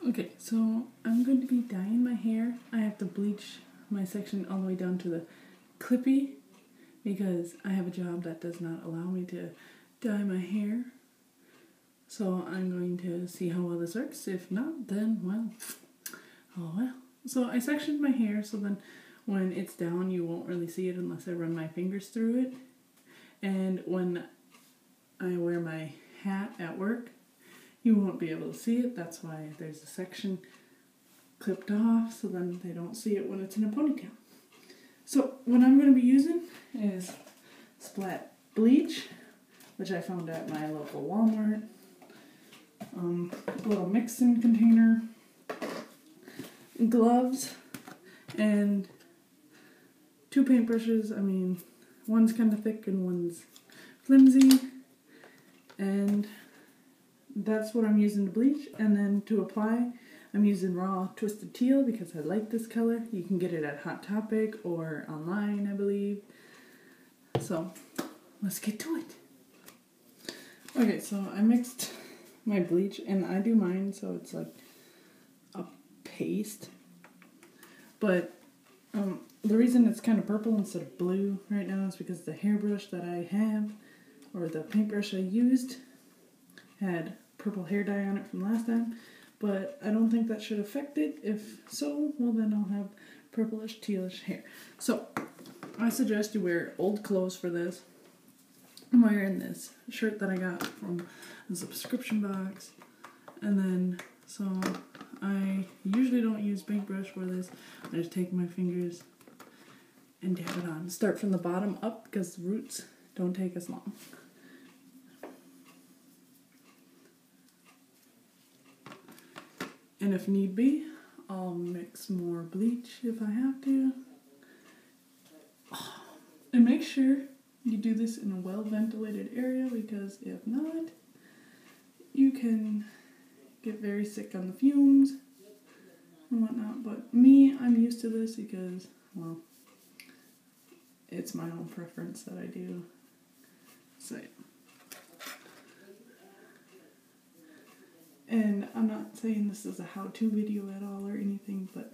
Okay, so I'm going to be dyeing my hair. I have to bleach my section all the way down to the clippy because I have a job that does not allow me to dye my hair. So I'm going to see how well this works. If not, then, well, oh well. So I sectioned my hair so then when it's down you won't really see it unless I run my fingers through it. And when I wear my hat at work, you won't be able to see it. That's why there's a section clipped off so then they don't see it when it's in a ponytail. So what I'm going to be using is Splat bleach, which I found at my local Walmart. A little mixing container, gloves, and 2 paintbrushes. I mean, one's kind of thick and one's flimsy. And that's what I'm using to bleach. And then to apply, I'm using raw Twisted Teal because I like this color. You can get it at Hot Topic or online, I believe. So, let's get to it. Okay, so I mixed my bleach, and I do mine so it's like a paste. But the reason it's kind of purple instead of blue right now is because the hairbrush that I have, or the paintbrush I used, had purple hair dye on it from last time, but I don't think that should affect it. If so, well then I'll have purplish tealish hair. So I suggest you wear old clothes for this. I'm wearing this shirt that I got from the subscription box, and then so I usually don't use paintbrush for this. I just take my fingers and dab it on. Start from the bottom up because the roots don't take as long. And if need be, I'll mix more bleach if I have to. And make sure you do this in a well-ventilated area because if not, you can get very sick on the fumes and whatnot. But me, I'm used to this because, well, it's my own preference that I do. So, and I'm not saying this is a how-to video at all or anything, but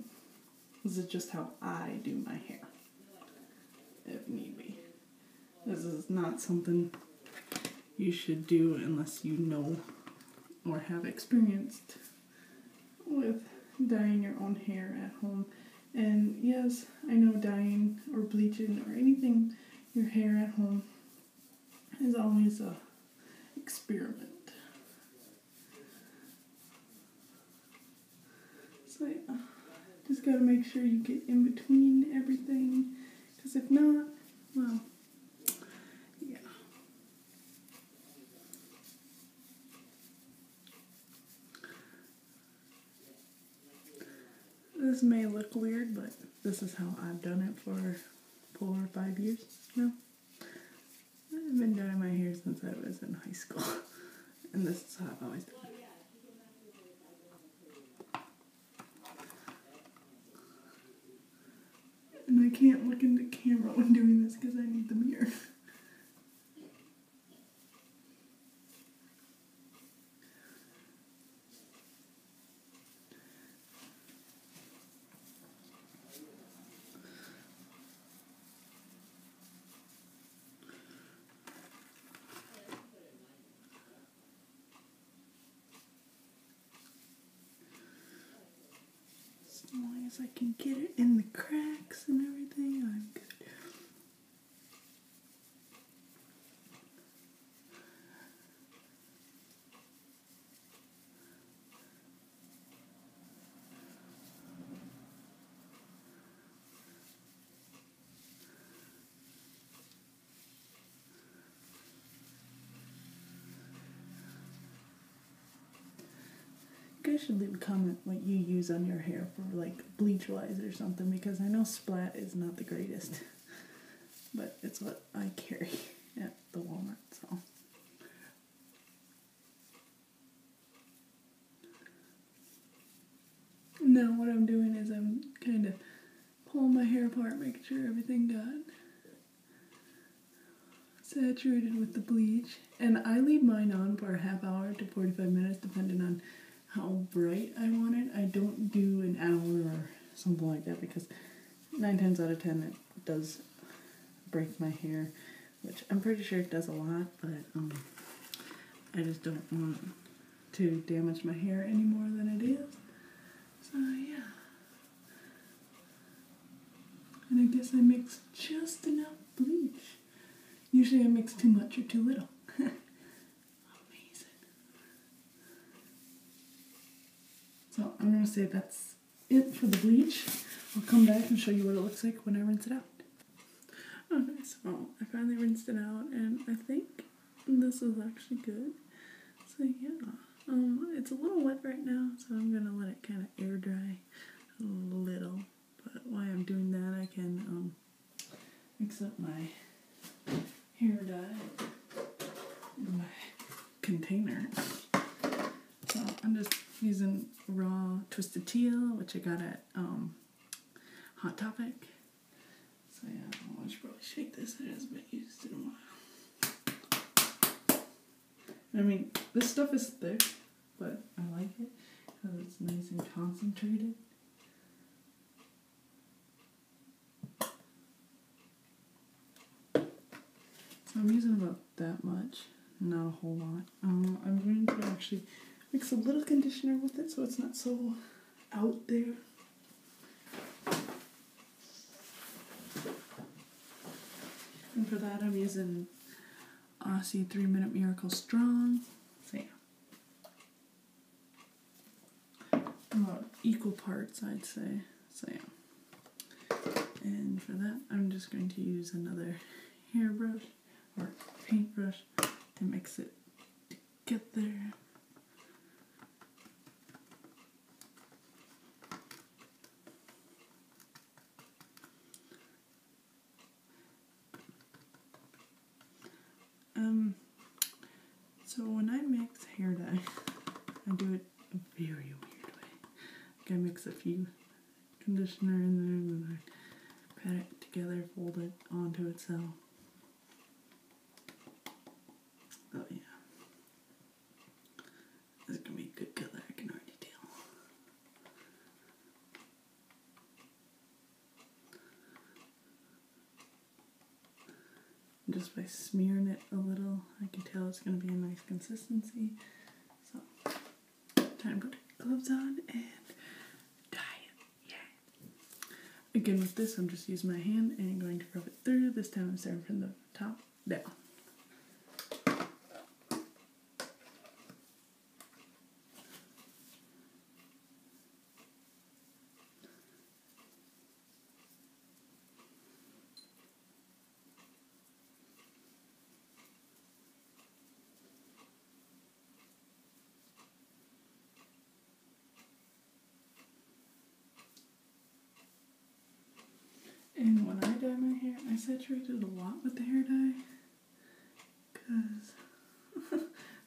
this is just how I do my hair, if need be. This is not something you should do unless you know or have experienced with dyeing your own hair at home. And yes, I know dyeing or bleaching or anything your hair at home is always a experiment. So yeah, just gotta make sure you get in between everything, because if not, well, yeah. This may look weird, but this is how I've done it for 4 or 5 years now. I've been dyeing my hair since I was in high school, and this is how I've always done it. And I can't look in the camera when doing this because I need the mirror. As long as I can get it in the cracks and everything, I'm good. You guys should leave a comment what you use on your hair for like bleach wise or something, because I know Splat is not the greatest, but it's what I carry at the Walmart. So now what I'm doing is I'm kind of pulling my hair apart, making sure everything got saturated with the bleach, and I leave mine on for a half hour to 45 minutes depending on how bright I want it. don't do an hour or something like that because 9 times out of 10 it does break my hair, which I'm pretty sure it does a lot, but I just don't want to damage my hair any more than it is. So yeah. And I guess I mixed just enough bleach. Usually I mix too much or too little. Amazing. So I'm going to say that's it for the bleach. I'll come back and show you what it looks like when I rinse it out. Okay, so I finally rinsed it out and I think this is actually good. So yeah, it's a little wet right now, so I'm going to let it kind of air dry a little. But while I'm doing that, I can mix up my hair dye in my container. So I'm just using raw Twisted Teal, which I got at Hot Topic. So yeah, I should probably shake this. It hasn't been used in a while. I mean, this stuff is thick, but I like it because it's nice and concentrated. So I'm using about that much, not a whole lot. I'm going to actually mix a little conditioner with it so it's not so out there. And for that I'm using Aussie 3 Minute Miracle Strong. So yeah. About equal parts, I'd say. So yeah. And for that I'm just going to use another hairbrush or paintbrush to mix it together. So when I mix hair dye, I do it a very weird way. Like I mix a few conditioner in there and then I pat it together, fold it onto itself. Oh yeah. This is gonna be a good color, I can already tell. And just by smearing it a little, I can tell it's gonna be a nice consistency. So, time to put the gloves on and dye it. Yeah. Again with this, I'm just using my hand and I'm going to rub it through. This time I'm starting from the top down. And when I dye my hair, I saturate it a lot with the hair dye. Because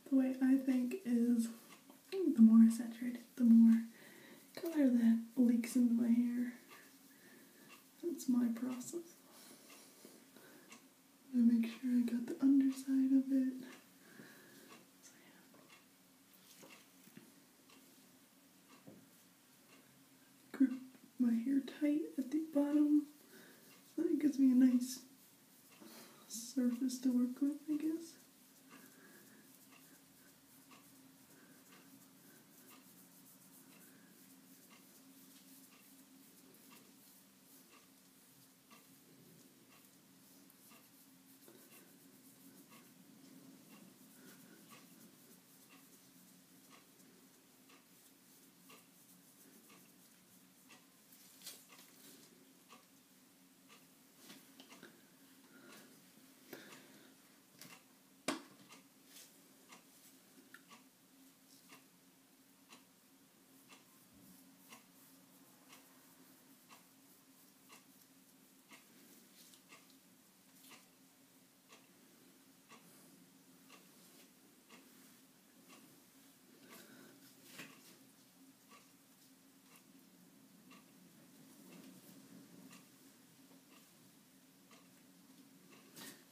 the way I think is the more I saturate it, the more color that leaks into my hair. That's my process. I make sure I got the underside of it. So yeah. Grip my hair tight at the bottom. So that gives me a nice surface to work with, I guess.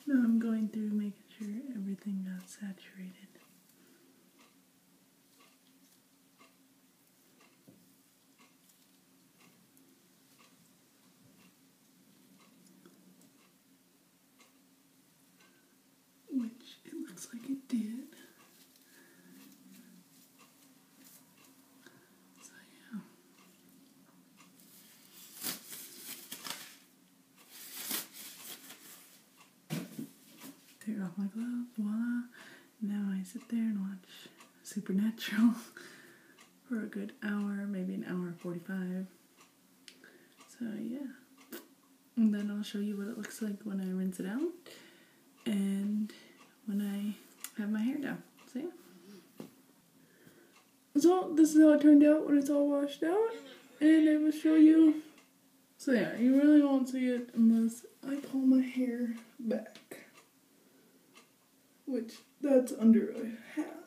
Now I'm going through making sure everything got saturated. take off my gloves, voila. Now I sit there and watch Supernatural for a good hour, maybe an hour 45. So yeah. And then I'll show you what it looks like when I rinse it out and when I have my hair down. So yeah. So this is how it turned out when it's all washed out. And I will show you. So yeah, you really won't see it unless I pull my hair back. Which, that's under a hat.